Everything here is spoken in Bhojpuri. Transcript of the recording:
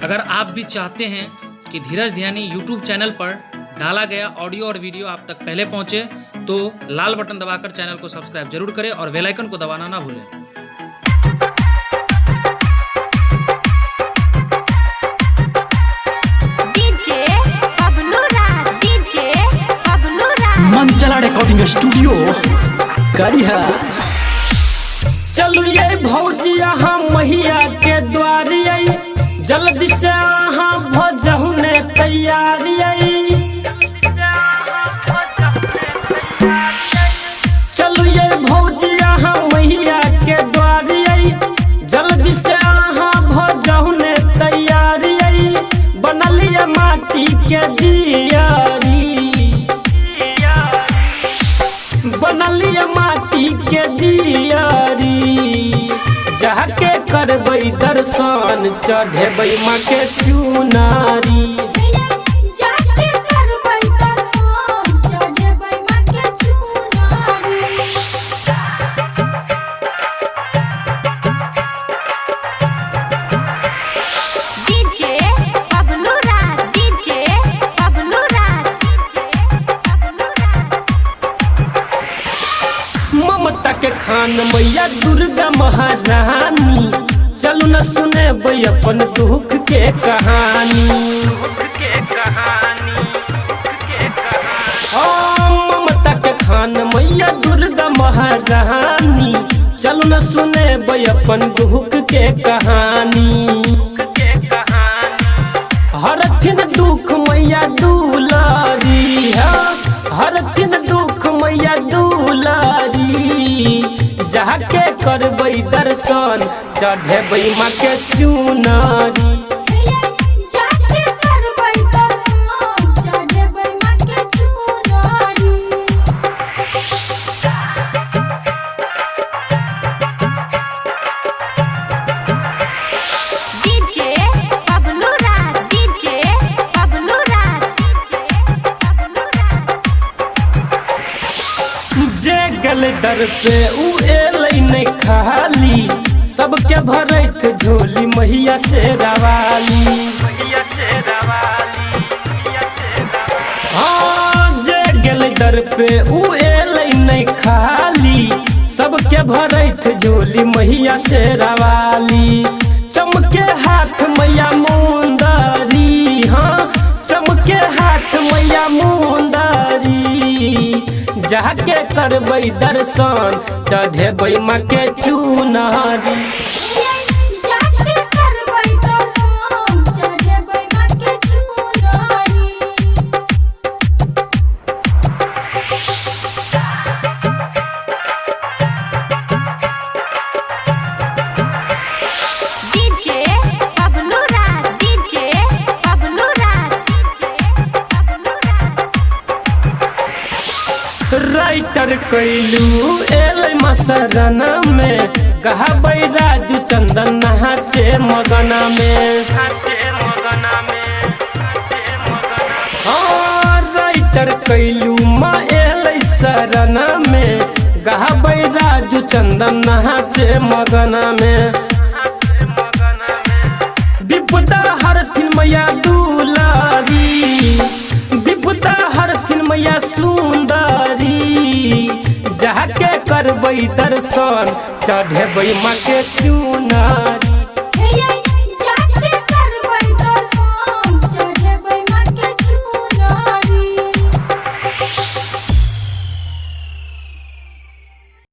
अगर आप भी चाहते हैं कि धीरज ध्यानी यूट्यूब चैनल पर डाला गया ऑडियो और वीडियो आप तक पहले पहुंचे तो लाल बटन दबाकर चैनल को सब्सक्राइब जरूर करें और बेल आइकन को दबाना ना भूलें। मंचला रिकॉर्डिंग स्टूडियो करिहा। चलू ये भौजी यहाँ मैया के द्वारी आई, जल्दी से यहाँ भजहु ने तैयारी आई। चलू ये भौजी यहाँ मैया के द्वारी आई, जल्दी से यहाँ भजहु ने तैयारी आई। बनलिए माटी के दियारी, बनलिए माटी के दियारी। जाके करबै दर्शन चढ़ेबै माँ के चुनारी। ममता के खान मैया दुर्गा महारानी, चलू न सुने अपन दुख के कहानी। ममता के खान मैया दुर्गा महारानी, चलू न सुने अपन दुख के कहानी। हरथिन दुख मैया दुलारी, हरथिन दुख मैया दुलारी। जाके करबै दर्शन चढ़ेबै माँ के चुनारी। गल दर पे उ एलै नहीं खाली, सबके भरैत झोली मैया से रवाली। हाँ जे गल दर पे उ एलै नहीं खाली, सबके भरैत झोली मैया से रवाली। चमके हाथ मैया मुंदरी, हाँ चमके हाथ मैया मुंदरी। जाके करबै दर्शन चढ़ेबै माँ के चुनारी। राइटर कैलू एलै मसरना में, कहबै राजू चंदन नाचे मगना में। हाँ राइटर कैलू माँ एलै सरना में, कहबै राजू चंदन नाचे मगना में। विपदा हरथिन मैया दुलारी, विपदा हरथिन मैया सुंदरी। जाके करबै दर्शन चढ़ेबै माँ के चुनारी।